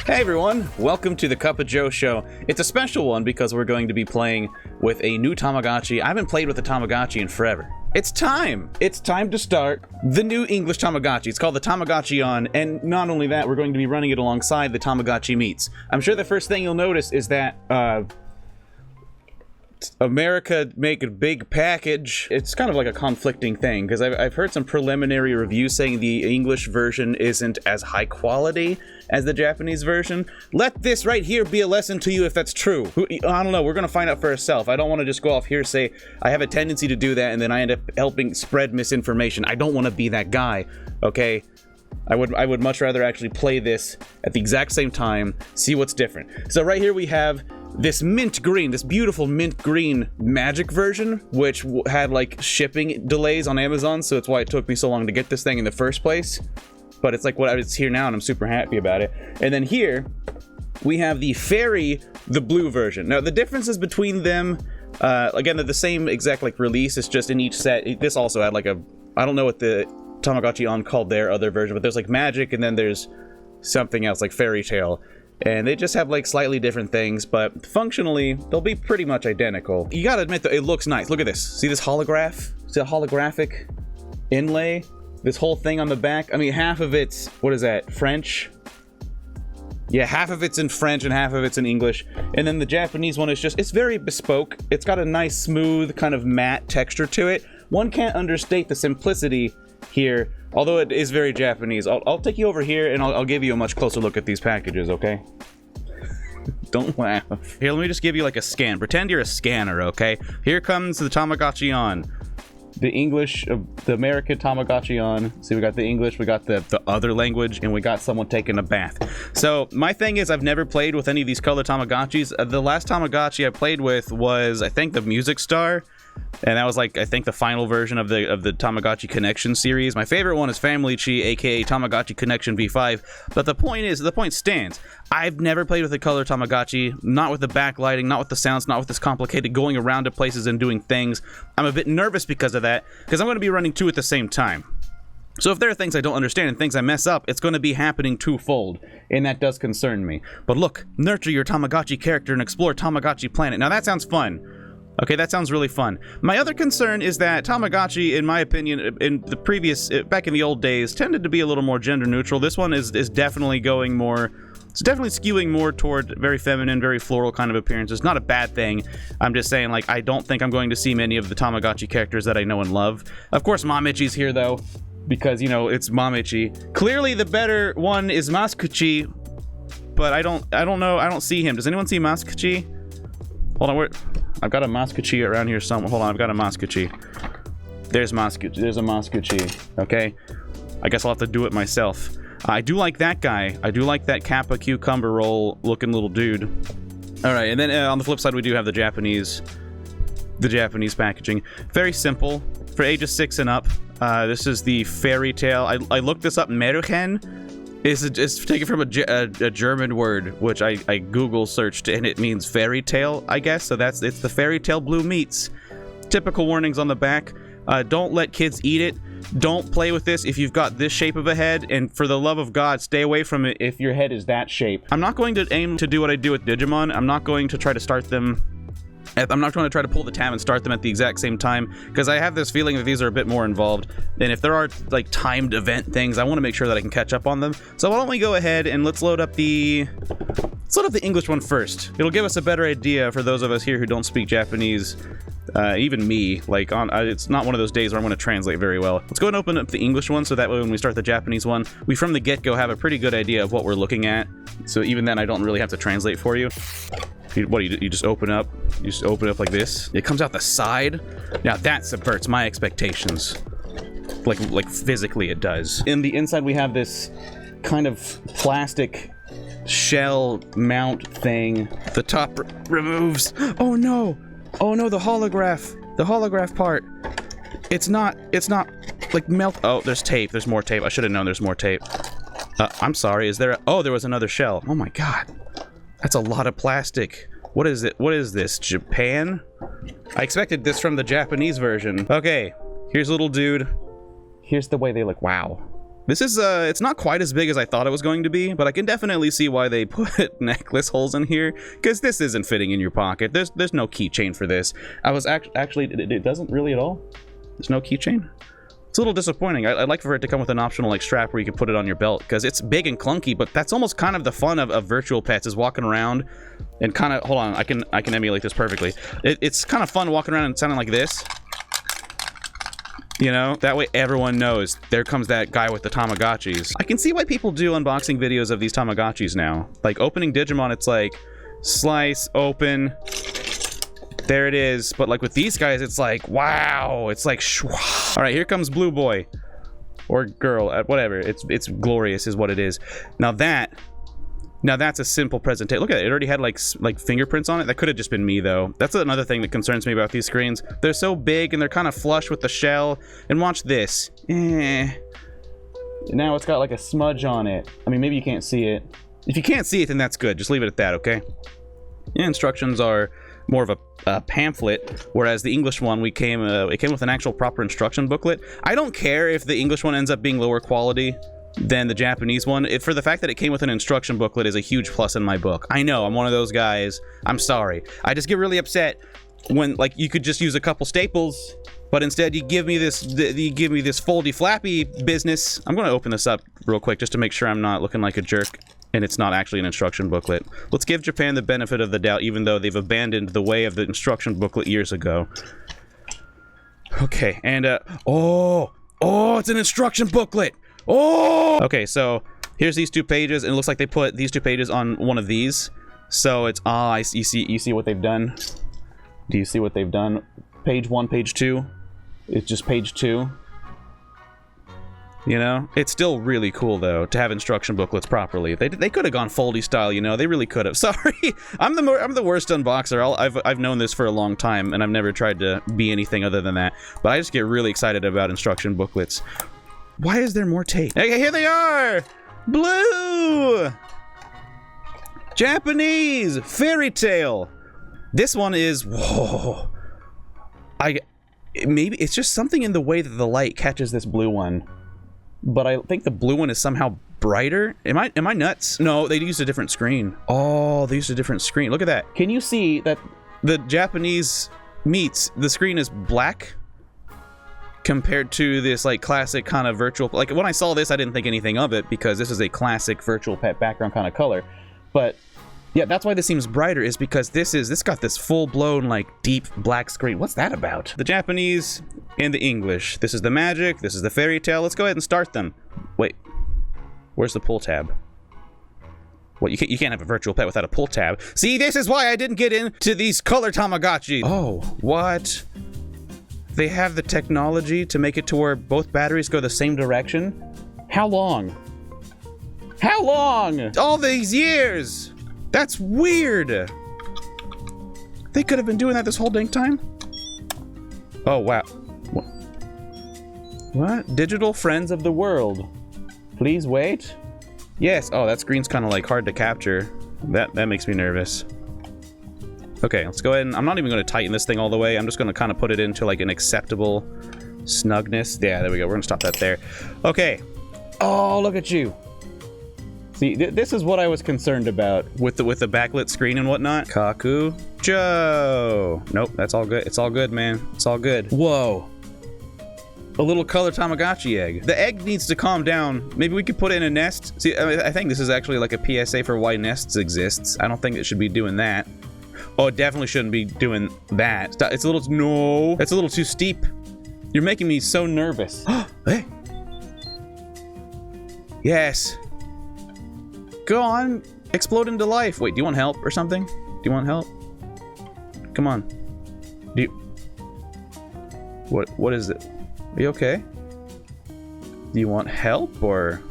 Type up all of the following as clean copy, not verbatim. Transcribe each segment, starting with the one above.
Hey everyone, welcome to the Kakujo show. It's a special one because we're going to be playing with a new Tamagotchi. I haven't played with a Tamagotchi in forever. It's time! It's time to start the new English Tamagotchi. It's called the Tamagotchi On, and not only that, we're going to be running it alongside the Tamagotchi Meets. I'm sure the first thing you'll notice is that, America make a big package. It's kind of like a conflicting thing, because I've heard some preliminary reviews saying the English version isn't as high quality as the Japanese version. Let this right here be a lesson to you if that's true. I don't know, we're gonna find out for ourselves. I don't want to just go off hearsay. I have a tendency to do that, and then I end up helping spread misinformation. I don't want to be that guy, okay? I would much rather actually play this at the exact same time, see what's different. So right here we have this mint green, this beautiful mint green magic version, which had like shipping delays on Amazon, so it's why it took me so long to get this thing in the first place. But it's like it's here now, and I'm super happy about it. And then here we have the fairy, the blue version. Now the differences between them, again, they're the same exact like release. It's just in each set. This also had like a, I don't know what the Tamagotchi On called their other version, but there's like magic, and then there's something else like fairy tale. And they just have like slightly different things, but functionally they'll be pretty much identical. You gotta admit that it looks nice. Look at this. See this holograph? See the holographic inlay? This whole thing on the back? I mean, half of it's, what is that, French? Yeah, half of it's in French and half of it's in English. And then the Japanese one is just, it's very bespoke. It's got a nice, smooth, kind of matte texture to it. One can't understate the simplicity here, although it is very Japanese. I'll take you over here and I'll give you a much closer look at these packages, okay? Don't laugh. Here, let me just give you like a scan. Pretend you're a scanner, okay? Here comes the Tamagotchi On. The English, the American Tamagotchi On. See, we got the English, we got the other language, and we got someone taking a bath. So, my thing is, I've never played with any of these color Tamagotchis. The last Tamagotchi I played with was, I think, the Music Star. And that was like, I think, the final version of the Tamagotchi Connection series. My favorite one is Family Chi, aka Tamagotchi Connection V5. But the point stands. I've never played with a color Tamagotchi, not with the backlighting, not with the sounds, not with this complicated going around to places and doing things. I'm a bit nervous because of that, because I'm going to be running two at the same time. So if there are things I don't understand and things I mess up, it's going to be happening twofold, and that does concern me. But look, nurture your Tamagotchi character and explore Tamagotchi Planet. Now that sounds fun. Okay, that sounds really fun. My other concern is that Tamagotchi, in my opinion, in the previous, back in the old days, tended to be a little more gender neutral. This one is definitely going more, it's definitely skewing more toward very feminine, very floral kind of appearances. Not a bad thing. I'm just saying, like, I don't think I'm going to see many of the Tamagotchi characters that I know and love. Of course, Meeeerch's here, though, because, you know, it's Meeeerch. Clearly, the better one is Meeeerch, but I don't know, I don't see him. Does anyone see Meeeerch? Hold on, I've got a Meeeerch around here somewhere. Hold on, I've got a Meeeerch. There's Meeeerch. There's a Meeeerch. Okay? I guess I'll have to do it myself. I do like that guy. I do like that Kappa cucumber roll looking little dude. Alright, and then on the flip side, we do have the Japanese packaging. Very simple. For ages 6 and up. This is the fairy tale. I looked this up. Meeeerch is taken from a German word, which I Google searched, and it means fairy tale, I guess. So it's the fairy tale blue meets. Typical warnings on the back. Don't let kids eat it. Don't play with this if you've got this shape of a head, and for the love of God, stay away from it if your head is that shape. I'm not going to aim to do what I do with Digimon. I'm not going to try to start them. I'm not going to try to pull the tab and start them at the exact same time, because I have this feeling that these are a bit more involved, and if there are like timed event things, I want to make sure that I can catch up on them. So why don't we go ahead and let's load up the English one first. It'll give us a better idea for those of us here who don't speak Japanese. Even me, like, it's not one of those days where I'm going to translate very well. Let's go and open up the English one, so that way when we start the Japanese one, we from the get-go have a pretty good idea of what we're looking at. So even then, I don't really have to translate for you. What do you just open up? You just open it up like this. It comes out the side. Now that subverts my expectations. Like physically it does. In the inside we have this kind of plastic shell mount thing. The top removes. Oh no! Oh no, the holograph part. It's not like melt. Oh, there's tape. There's more tape. I should have known there's more tape. I'm sorry, is there a... Oh, there was another shell. Oh my god. That's a lot of plastic. What is it? What is this? Japan? I expected this from the Japanese version. Okay, here's a little dude. Here's the way they look. Wow. This is, it's not quite as big as I thought it was going to be, but I can definitely see why they put necklace holes in here, because this isn't fitting in your pocket. There's no keychain for this. I was actually, it doesn't really at all. There's no keychain. It's a little disappointing. I'd like for it to come with an optional like strap where you can put it on your belt, because it's big and clunky, but that's almost kind of the fun of virtual pets, is walking around and kind of, hold on, I can emulate this perfectly. It's kind of fun walking around and sounding like this. You know, that way everyone knows there comes that guy with the Tamagotchis. I can see why people do unboxing videos of these Tamagotchis now. Like opening Digimon, it's like slice, open, there it is. But like with these guys, it's like, wow, it's like shwa. All right, here comes Blue Boy or girl, whatever. It's glorious is what it is. Now that's a simple presentation. Look at it. It already had like fingerprints on it. That could have just been me though. That's another thing that concerns me about these screens. They're so big and they're kind of flush with the shell. And watch this. Now it's got like a smudge on it. I mean, maybe you can't see it. If you can't see it, then that's good. Just leave it at that, okay? Yeah, instructions are more of a pamphlet, whereas the English one it came with an actual proper instruction booklet. I don't care if the English one ends up being lower quality than the Japanese one. For the fact that it came with an instruction booklet is a huge plus in my book. I know, I'm one of those guys. I'm sorry. I just get really upset when like you could just use a couple staples, but instead you give me this foldy flappy business. I'm going to open this up real quick just to make sure I'm not looking like a jerk and it's not actually an instruction booklet. Let's give Japan the benefit of the doubt, even though they've abandoned the way of the instruction booklet years ago. Okay, and oh, it's an instruction booklet. Oh! Okay, so here's these 2 pages, and it looks like they put these 2 pages on one of these. So it's you see what they've done? Do you see what they've done? Page 1, page 2. It's just page 2. You know, it's still really cool though to have instruction booklets properly. They could have gone foldy style, you know. They really could have. Sorry, I'm the worst unboxer. I've known this for a long time, and I've never tried to be anything other than that. But I just get really excited about instruction booklets. Why is there more tape? Okay, here they are! Blue! Japanese! Fairy tale! This one is... Whoa. Maybe it's just something in the way that the light catches this blue one. But I think the blue one is somehow brighter. Am I nuts? No, they used a different screen. Oh, they used a different screen. Look at that. Can you see that the Japanese Meets, the screen is black? Compared to this like classic kind of virtual, like when I saw this I didn't think anything of it because this is a classic virtual pet background kind of color. But yeah, that's why this seems brighter, is because this got this full-blown like deep black screen. What's that about? The Japanese and the English. This is the magic, this is the fairy tale. Let's go ahead and start them. Wait, where's the pull tab? What, you can't have a virtual pet without a pull tab. See, this is why I didn't get into these color Tamagotchi. Oh, what? They have the technology to make it to where both batteries go the same direction? How long? How long? All these years! That's weird! They could have been doing that this whole dang time? Oh, wow. What? Digital friends of the world. Please wait? Yes. Oh, that screen's kind of like hard to capture. That makes me nervous. Okay, let's go ahead and I'm not even going to tighten this thing all the way. I'm just going to kind of put it into like an acceptable snugness. Yeah, there we go. We're going to stop that there. Okay. Oh, look at you. See, this is what I was concerned about with the backlit screen and whatnot. Kakujo. Nope, that's all good. It's all good, man. It's all good. Whoa. A little color Tamagotchi egg. The egg needs to calm down. Maybe we could put it in a nest. See, I think this is actually like a PSA for why nests exists. I don't think it should be doing that. Oh, it definitely shouldn't be doing that. It's a little, no, it's a little too steep. You're making me so nervous. Hey. Yes. Go on, explode into life. Wait, do you want help or something? Do you want help? Come on. Do you... What is it? Are you okay? Do you want help, or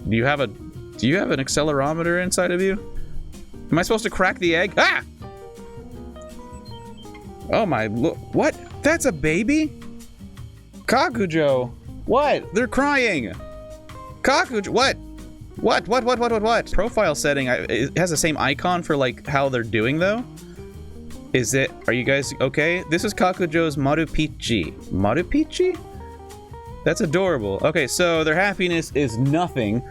do you have an accelerometer inside of you? Am I supposed to crack the egg? Ah! Oh my, look, what? That's a baby? Kakujo. What? They're crying. Kakujo, what? What? Profile setting, it has the same icon for like how they're doing though. Are you guys okay? This is Kakujo's Marupichi. Marupichi? That's adorable. Okay, so their happiness is nothing.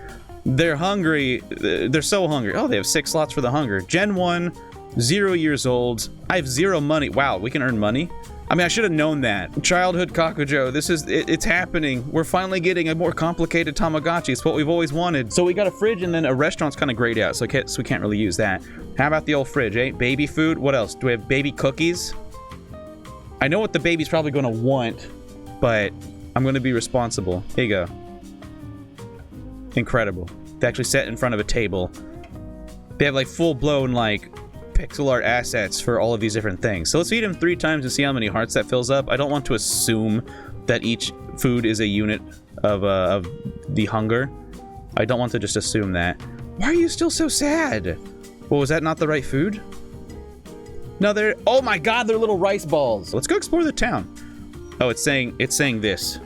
They're hungry. They're so hungry. Oh, they have 6 slots for the hunger. Gen 1, 0 years old. I have 0 money. Wow, we can earn money? I mean, I should have known that. Childhood Kakujo, it's happening. We're finally getting a more complicated Tamagotchi. It's what we've always wanted. So we got a fridge, and then a restaurant's kind of grayed out, so we can't really use that. How about the old fridge, eh? Baby food? What else? Do we have baby cookies? I know what the baby's probably going to want, but I'm going to be responsible. Here you go. Incredible. They actually sat in front of a table. They have like full-blown like pixel art assets for all of these different things. So let's feed him 3 times and see how many hearts that fills up. I don't want to assume that each food is a unit of the hunger. I don't want to just assume that. Why are you still so sad? Well, was that not the right food? No, they're... Oh my god, they're little rice balls. Let's go explore the town. Oh, it's saying this.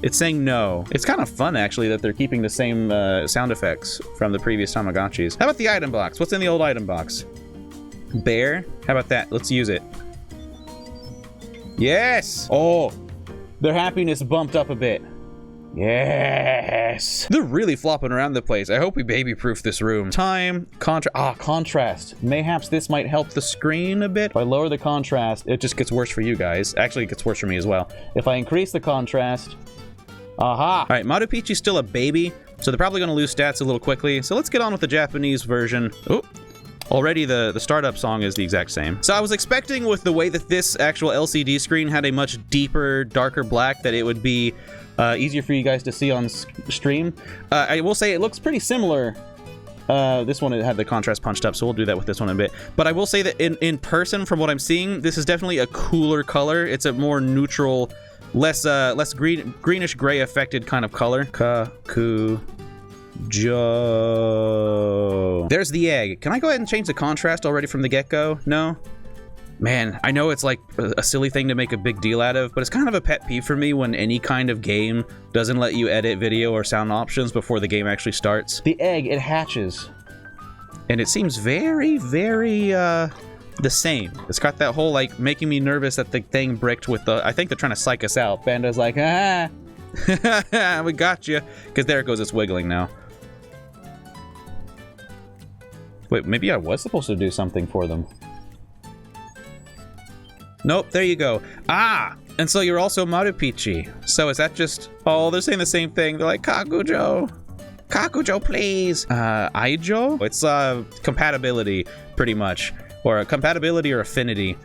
It's saying no. It's kind of fun, actually, that they're keeping the same sound effects from the previous Tamagotchis. How about the item box? What's in the old item box? Bear? How about that? Let's use it. Yes! Oh, their happiness bumped up a bit. Yes! They're really flopping around the place. I hope we baby-proof this room. Time, contrast. Mayhaps this might help the screen a bit. If I lower the contrast, it just gets worse for you guys. Actually, it gets worse for me as well. If I increase the contrast... Aha! Alright, Meeeerch's still a baby, so they're probably going to lose stats a little quickly. So let's get on with the Japanese version. Oh, already the startup song is the exact same. So I was expecting with the way that this actual LCD screen had a much deeper, darker black that it would be easier for you guys to see on stream. I will say it looks pretty similar. This one had the contrast punched up, so we'll do that with this one in a bit. But I will say that in person, from what I'm seeing, this is definitely a cooler color. It's a more neutral... less greenish gray affected kind of color. Kakujo. There's the egg. Can I go ahead and change the contrast already from the get-go? No? Man, I know it's like a silly thing to make a big deal out of, but it's kind of a pet peeve for me when any kind of game doesn't let you edit video or sound options before the game actually starts. The egg, it hatches. And it seems very, very, the same. It's got that whole, like, making me nervous that the thing bricked with the... I think they're trying to psych us out. Banda's like, ah, we got you. Because there it goes, it's wiggling now. Wait, maybe I was supposed to do something for them. Nope, there you go. Ah! And so you're also Meeeerch. So is that just... Oh, they're saying the same thing. They're like, Kakujo. Kakujo, please. Aijo? It's, compatibility, pretty much. Or a compatibility or affinity.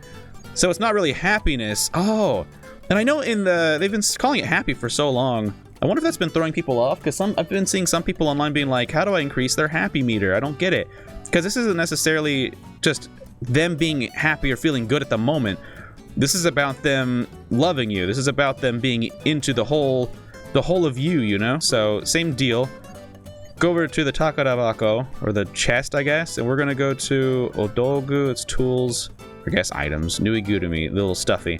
So it's not really happiness. Oh, and I know they've been calling it happy for so long. I wonder if that's been throwing people off, because I've been seeing some people online being like, how do I increase their happy meter? I don't get it. Because this isn't necessarily just them being happy or feeling good at the moment. This is about them loving you. This is about them being into the whole of you, you know? So same deal. Go over to the Takarabako, or the chest, I guess, and we're gonna go to Odogu, it's tools, I guess items, Nuigurumi, the little stuffy.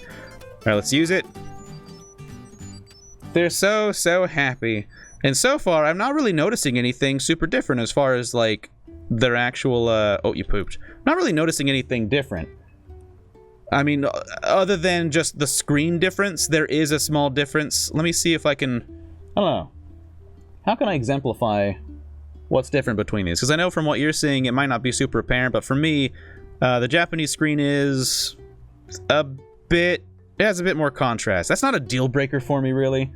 Alright, let's use it. They're so happy. And so far, I'm not really noticing anything super different as far as, like, their actual, oh, you pooped. Not really noticing anything different. I mean, other than just the screen difference, there is a small difference. Let me see if I can, I don't know. How can I exemplify what's different between these? Because I know from what you're seeing, it might not be super apparent, but for me, the Japanese screen is it has a bit more contrast. That's not a deal breaker for me, really.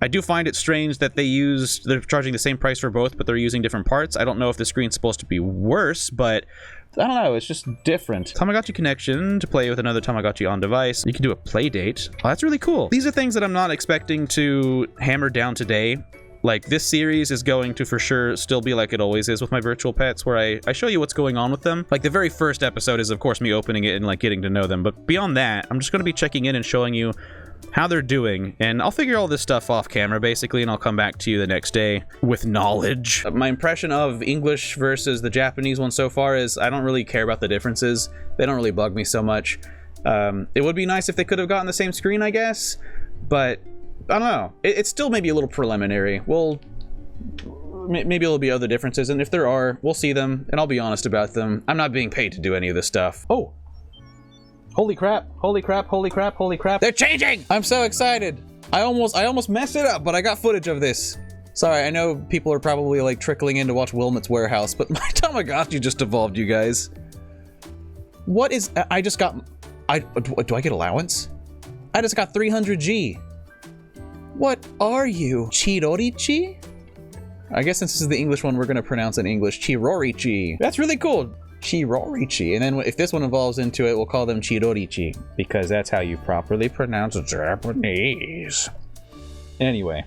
I do find it strange that they're charging the same price for both, but they're using different parts. I don't know if the screen's supposed to be worse, but I don't know, it's just different. Tamagotchi connection to play with another Tamagotchi on device. You can do a play date. Oh, that's really cool. These are things that I'm not expecting to hammer down today. Like, this series is going to, for sure, still be like it always is with my virtual pets, where I show you what's going on with them. Like, the very first episode is, of course, me opening it and, like, getting to know them. But beyond that, I'm just going to be checking in and showing you how they're doing. And I'll figure all this stuff off camera, basically, and I'll come back to you the next day with knowledge. My impression of English versus the Japanese one so far is I don't really care about the differences. They don't really bug me so much. It would be nice if they could have gotten the same screen, I guess. But I don't know. It's still maybe a little preliminary. Maybe there'll be other differences, and if there are, we'll see them, and I'll be honest about them. I'm not being paid to do any of this stuff. Oh! Holy crap, holy crap, holy crap, holy crap. They're changing! I'm so excited! I almost messed it up, but I got footage of this. Sorry, I know people are probably like trickling in to watch Wilmot's Warehouse, but my Tamagotchi just evolved, you guys. What is... I just got... do I get allowance? I just got 300G. What are you? Chirorichi? I guess since this is the English one, we're going to pronounce it in English. Chirorichi. That's really cool. Chirorichi. And then if this one evolves into it, we'll call them Chirorichi, because that's how you properly pronounce Japanese. Anyway.